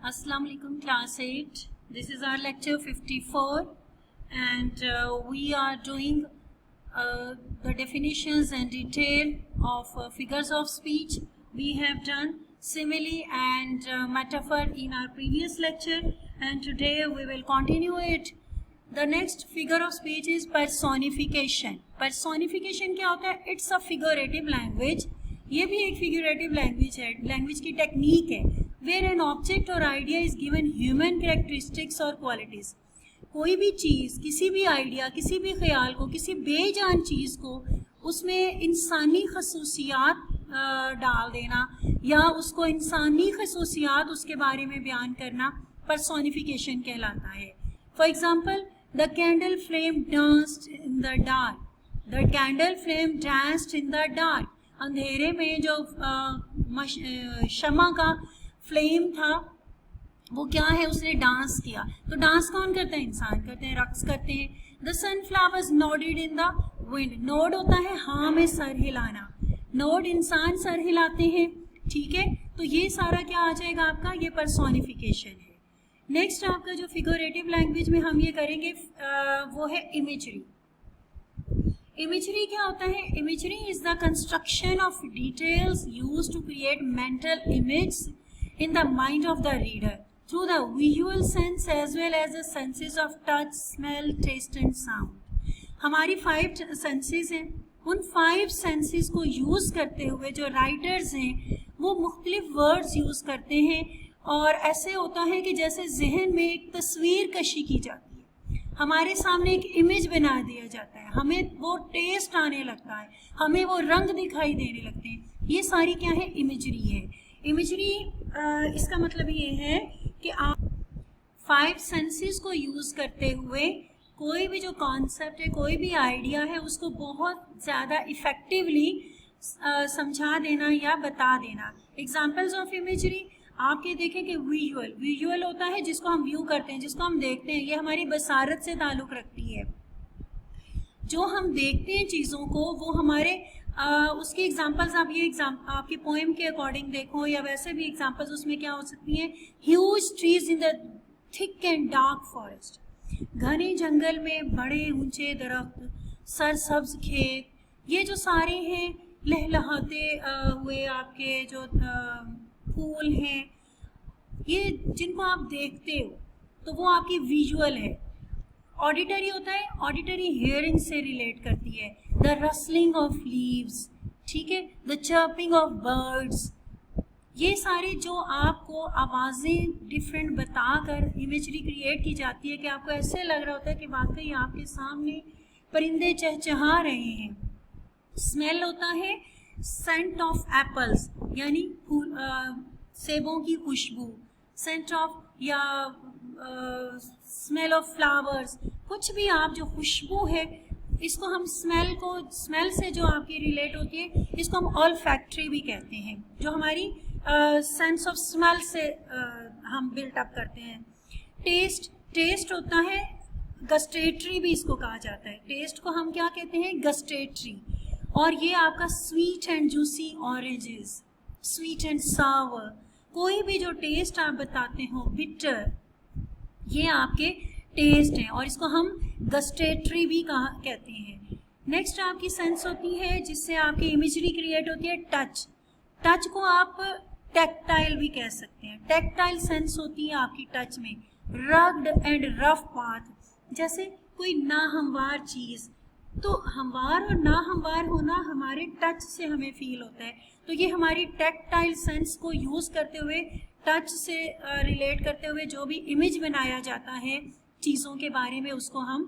Assalamu alaikum class 8. This is our lecture 54 and we are doing the definitions and detail of figures of speech. We have done simile and metaphor in our previous lecture and today we will continue it. The next figure of speech is personification. Personification क्या होता है? It's a figurative language. ये भी एक figurative language है, language की technique है. Where an object or idea is given human characteristics or qualities. कोई भी चीज़, किसी भी आइडिया, किसी भी ख्याल को, किसी बेजान चीज़ को उसमें इंसानी खसूसियात डाल देना या उसको इंसानी खसूसियात उसके बारे में बयान करना personification कहलाता है. For example, the candle flame danced in the dark. The candle flame danced in the dark. अंधेरे में जो शमा का फ्लेम था वो क्या है, उसने डांस किया. तो डांस कौन करता है? इंसान करते हैं, रक्स करते हैं. The sunflowers nodded in the wind. Node होता है हाँ में सर हिलाना. नोड इंसान सर हिलाते हैं. ठीक है, तो ये सारा क्या आ जाएगा आपका, ये पर्सोनिफिकेशन है. नेक्स्ट आपका जो फिगरेटिव लैंग्वेज में हम ये करेंगे वो है इमेजरी. इमेजरी क्या होता है? Imagery is the construction of details used to create mental image in the mind of the reader through the visual sense as well as the senses of touch, smell, taste and sound. हमारी 5 senses हैं. उन 5 senses को use करते हुए जो writers हैं वो मुख्तलिफ वर्ड्स यूज़ करते हैं और ऐसे होता है कि जैसे जहन में एक तस्वीर कशी की जाती है, हमारे सामने एक इमेज बना दिया जाता है, हमें वो टेस्ट आने लगता है, हमें वो रंग दिखाई देने लगते हैं. ये सारी क्या है? इमेजरी है. इमेजरी इसका मतलब ये है कि आप 5 सेंसेस को यूज़ करते हुए कोई भी जो कॉन्सेप्ट है, कोई भी आइडिया है, उसको बहुत ज़्यादा इफ़ेक्टिवली समझा देना या बता देना. एग्जांपल्स ऑफ इमेजरी आपके देखें कि विजुअल होता है जिसको हम व्यू करते हैं, जिसको हम देखते हैं. ये हमारी बसारत से ताल्लुक़ रखती है. जो हम देखते हैं चीज़ों को वो हमारे उसकी एग्जांपल्स आप ये आपकी पोएम के अकॉर्डिंग देखो या वैसे भी एग्जांपल्स उसमें क्या हो सकती हैं. Huge trees in the thick and dark forest. घने जंगल में बड़े ऊंचे दरख्त, सरसब्ज खेत, ये जो सारे हैं लहलहाते हुए आपके जो फूल हैं, ये जिनको आप देखते हो तो वो आपकी विजुअल है. ऑडिटरी होता है, ऑडिटरी हियरिंग से रिलेट करती है. द रसलिंग ऑफ लीव्स, ठीक है, द चर्पिंग ऑफ बर्ड्स, ये सारे जो आपको आवाज़ें डिफरेंट बताकर इमेजरी क्रिएट की जाती है कि आपको ऐसे लग रहा होता है कि वाकई आपके सामने परिंदे चहचहा रहे हैं. स्मेल होता है सेंट ऑफ एप्पल्स, यानी सेबों की खुशबू. सेंट ऑफ या स्मेल ऑफ फ्लावर्स, कुछ भी आप जो खुशबू है इसको हम स्मेल से जो आपकी रिलेट होती है इसको हम ऑल्फैक्टरी भी कहते हैं, जो हमारी सेंस ऑफ स्मेल से हम बिल्ट अप करते हैं. टेस्ट होता है गस्टेटरी भी इसको कहा जाता है. टेस्ट को हम क्या कहते हैं? गस्टेटरी. और ये आपका sweet and juicy oranges, sweet and सावर, कोई भी जो टेस्ट आप बताते हो, बिटर, ये आपके टेस्ट हैं और इसको हम गस्टेटरी भी कहते हैं. नेक्स्ट आपकी सेंस होती है जिससे आपकी इमेजरी क्रिएट होती है टच. टच को आप टेक्टाइल भी कह सकते हैं. टेक्टाइल सेंस होती है आपकी टच में. रग्ड एंड रफ पाथ, जैसे कोई नाहमवार चीज़, तो हमवार और नाहमवार होना हमारे टच से हमें फील होता है. तो ये हमारी टेक्टाइल सेंस को यूज़ करते हुए, टच से रिलेट करते हुए जो भी इमेज बनाया जाता है चीज़ों के बारे में, उसको हम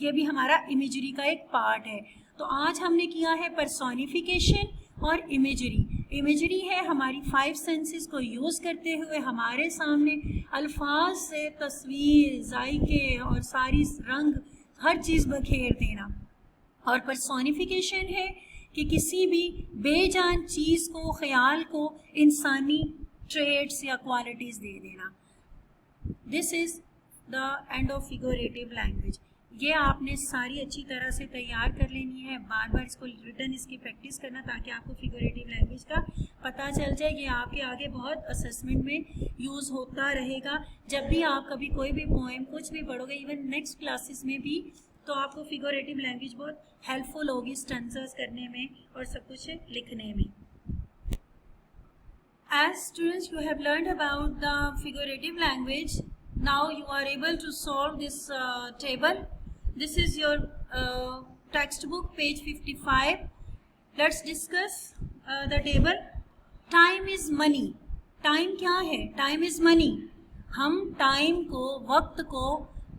ये भी हमारा इमेजरी का एक पार्ट है. तो आज हमने किया है पर्सोनिफिकेशन और इमेजरी. इमेजरी है हमारी 5 सेंसेस को यूज़ करते हुए हमारे सामने अल्फाज से तस्वीर, जायके और सारी रंग, हर चीज़ बखेर देना. और पर्सोनिफिकेशन है कि किसी भी बेजान चीज़ को, ख्याल को इंसानी ट्रेट्स या क्वालिटीज़ दे देना. This is the end of figurative language. ये आपने सारी अच्छी तरह से तैयार कर लेनी है, बार बार इसको रिटर्न इसकी प्रैक्टिस करना ताकि आपको फिगरेटिव लैंग्वेज का पता चल जाए। ये आपके आगे बहुत असेसमेंट में यूज़ होता रहेगा। जब भी आप कभी कोई भी पोएम कुछ भी पढ़ोगे, इवन नेक्स्ट क्लासेस में भी, तो आपको फिगरेटिव लैंग्वेज बहुत हेल्पफुल होगी स्टेंसेस करने में और सब कुछ लिखने में। As students, you have learned about the figurative language. Now you are able to solve this table. This is your textbook, page 55. Let's discuss the table. Time is money. Time क्या है? Time is money. हम time को, वक्त को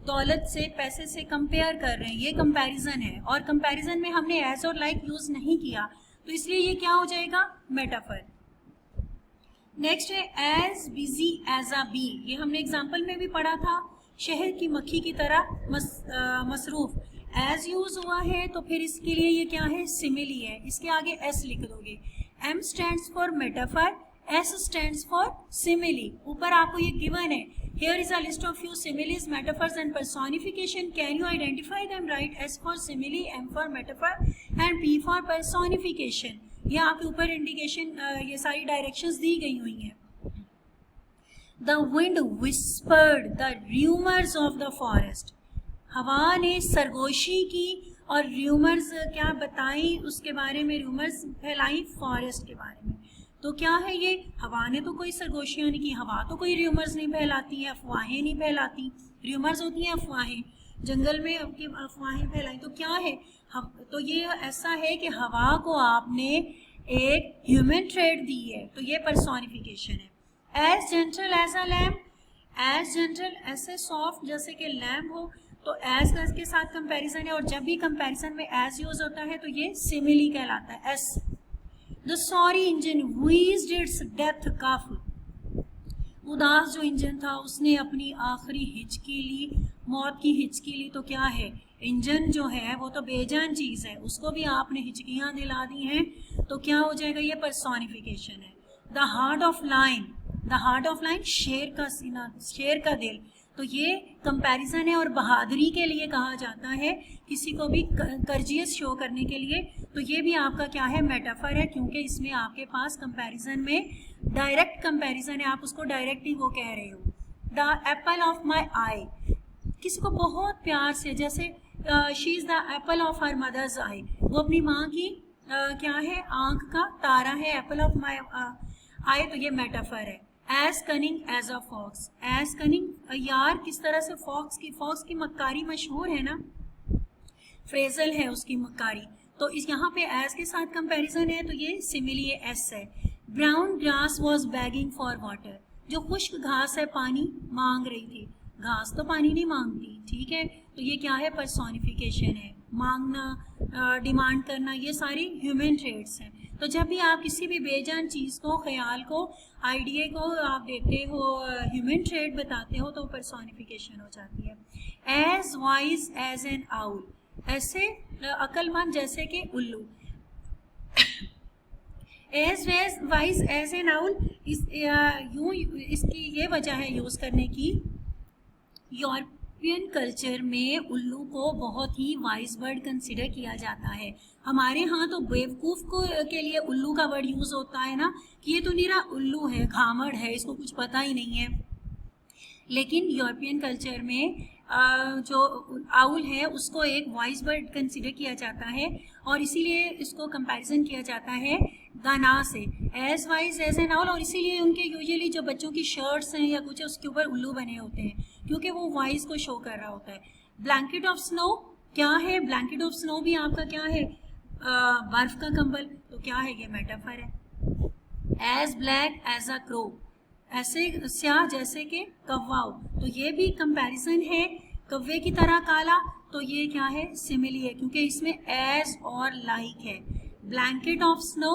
दौलत से, पैसे से कंपेयर कर रहे हैं। ये कंपैरिजन है और कंपैरिजन में हमने एज और लाइक यूज नहीं किया, तो इसलिए ये क्या हो जाएगा? मेटाफर। नेक्स्ट है as busy as a bee. ये हमने एग्जाम्पल में भी पढ़ा था, शहर की मक्खी की तरह मसरूफ। एज यूज हुआ है तो फिर इसके लिए ये क्या है? सिमिली है। इसके आगे एस लिख दोगे। M stands for metaphor, S stands for simile. ऊपर आपको ये गिवन है, here is a list of few similes, metaphors and personification, can you identify them? Right S for simile, M for metaphor and P for personification. ये आपके ऊपर indication, ये सारी directions दी गई हुई हैं। The wind whispered the rumours of the forest. हवा ने सरगोशी की और र्यूमर्स क्या बताई उसके बारे में? र्यूमर्स फैलाई फॉरेस्ट के बारे में। तो क्या है ये? हवा ने तो कोई सरगोशियाँ नहीं की, हवा तो कोई र्यूमर्स नहीं फैलाती है, अफवाहें नहीं फैलाती। र्यूमर्स होती हैं अफवाहें, जंगल में आपकी अफवाहें फैलाई। तो क्या है? तो ये ऐसा है कि हवा को आपने एक ह्यूमन ट्रेड दी है, तो ये पर्सोनिफिकेशन है। As gentle as a lamp, as gentle ऐसे सॉफ्ट जैसे कि लैम्प हो, तो एज के साथ कंपैरिजन है और जब भी कंपैरिजन में एज यूज होता है तो ये सिमिली कहलाता है। As the sorry engine wheezed its death cough. उदास जो इंजन था उसने अपनी आखिरी हिचकी ली, मौत की हिचकी ली। तो क्या है? इंजन जो है वो तो बेजान चीज है, उसको भी आपने हिचकियां दिला दी हैं, तो क्या हो जाएगा? ये पर्सोनिफिकेशन है। The heart of line, the heart of line शेर का सीना, शेर का दिल। तो ये कंपैरिजन है और बहादुरी के लिए कहा जाता है, किसी को भी कर्जियस शो करने के लिए। तो ये भी आपका क्या है? मेटाफर है, क्योंकि इसमें आपके पास कंपैरिजन में डायरेक्ट कंपैरिजन है, आप उसको डायरेक्ट ही वो कह रहे हो। द एप्पल ऑफ माई आई, किसी को बहुत प्यार से, जैसे she is the Apple of her mother's आई, वो अपनी माँ की क्या है? आंख का तारा है। एप्पल ऑफ माई आई, तो ये मेटाफर है। As cunning as a fox, as cunning, यार किस तरह से फॉक्स की मक्कारी मशहूर है ना, फ्रेजल है उसकी मक्कारी। तो इस यहाँ पे एज के साथ कंपैरिजन है, तो ये सिमिली एस है। Brown grass was begging for water, जो खुश्क घास है पानी मांग रही थी। घास तो पानी नहीं मांगती, ठीक है, तो ये क्या है? पर्सोनिफिकेशन है। मांगना, डिमांड करना, ये सारी ह्यूमन ट्रेड्स हैं। तो जब भी आप किसी भी बेजान चीज़ को, ख्याल को, आइडिया को आप देखते हो, ह्यूमन ट्रेड बताते हो, तो पर्सोनिफिकेशन हो जाती है। As wise as an owl, ऐसे अक्लमंद जैसे कि उल्लू। As wise as an owl, यूँ इसकी ये वजह है यूज़ करने की, यूरोपियन कल्चर में उल्लू को बहुत ही वाइज वर्ड कंसिडर किया जाता है। हमारे यहाँ तो बेवकूफ़ को के लिए उल्लू का वर्ड यूज़ होता है ना, कि ये तो निरा उल्लू है, घामड़ है, इसको कुछ पता ही नहीं है। लेकिन यूरोपियन कल्चर में जो आउल है उसको एक वाइज वर्ड कंसिडर किया जाता है और इसीलिए इसको कंपैरिजन किया जाता है गाना से, as wise as an owl. और इसीलिए उनके यूजुअली जो बच्चों की शर्ट्स हैं या कुछ, उसके ऊपर उल्लू बने होते हैं, क्योंकि वो वाइज को शो कर रहा होता है। ब्लैंकेट ऑफ स्नो क्या है? ब्लैंकेट ऑफ स्नो भी आपका क्या है? बर्फ का कंबल। तो क्या है? ये मेटाफर है। As black as a crow, ऐसे स्याह जैसे कि कौवा हो, तो ये भी कंपैरिजन है। कौवे की तरह काला, तो ये क्या है? सिमिली है, क्योंकि इसमें एज और लाइक है। ब्लैंकेट ऑफ स्नो,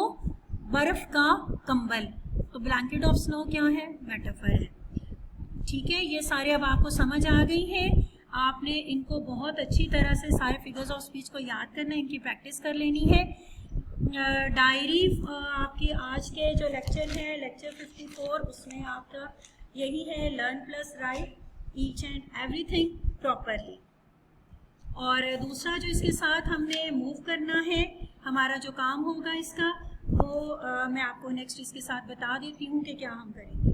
बर्फ का कंबल, तो ब्लैंकेट ऑफ स्नो क्या है? मेटाफर है। ठीक है, ये सारे अब आपको समझ आ गई है। आपने इनको बहुत अच्छी तरह से सारे फिगर्स ऑफ स्पीच को याद करना है, इनकी प्रैक्टिस कर लेनी है। डायरी आपकी आज के जो लेक्चर है, लेक्चर 54, उसमें आपका यही है, learn plus right each and everything properly. और दूसरा जो इसके साथ हमने मूव करना है, हमारा जो काम होगा इसका, वो मैं आपको नेक्स्ट इसके साथ बता देती हूँ कि क्या हम करेंगे।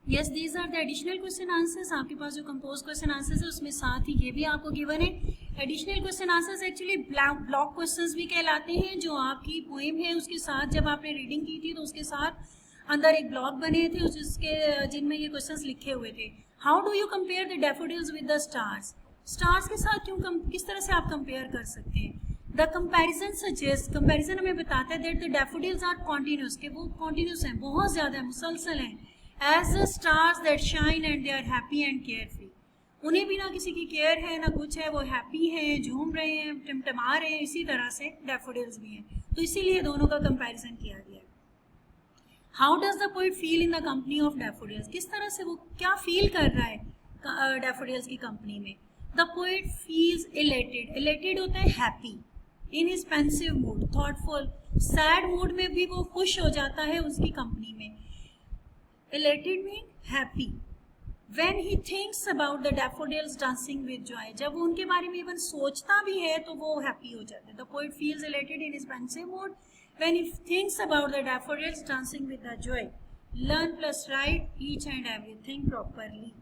Yes, these are the additional question answers. आपके पास जो कंपोज क्वेश्चन आंसर्स है उसमें साथ ही ये भी आपको गिवन है। Additional question answers actually block questions भी कहलाते हैं, जो आपकी पोएम है उसके साथ जब आपने रीडिंग की थी तो उसके साथ अंदर एक ब्लॉक बने थे जिसके जिनमें ये क्वेश्चंस लिखे हुए थे। How do you compare the daffodils with the stars? Stars के साथ किस तरह से आप कंपेयर कर सकते हैं? द कंपैरिजन सजेस्ट, कंपैरिजन हमें बताता है that the daffodils are continuous, के वो कॉन्टिन्यूस हैं, बहुत ज़्यादा है, मुसलसल हैं, as the stars that shine and they are happy and carefree. उन्हें भी ना किसी की केयर है ना कुछ है, वो हैप्पी हैं, झूम रहे हैं, टिमटिमा रहे हैं, इसी तरह से डैफोडिल्स भी हैं। तो इसीलिए दोनों का कंपैरिजन किया गया है। How does the poet feel in the company of daffodils? किस तरह से वो क्या फील कर रहा है डैफोडिल्स की कंपनी में? The poet feels elated, elated होता है happy, in his pensive mood, thoughtful, sad mood में भी वो खुश हो जाता है उसकी कंपनी में। elated mean happy when he thinks about the daffodils dancing with joy, जब वो उनके बारे में इवन सोचता भी है तो वो हैप्पी हो जाता है। The poet feels elated in his pensive mood when he thinks about the daffodils dancing with the joy. Learn plus write each and everything properly.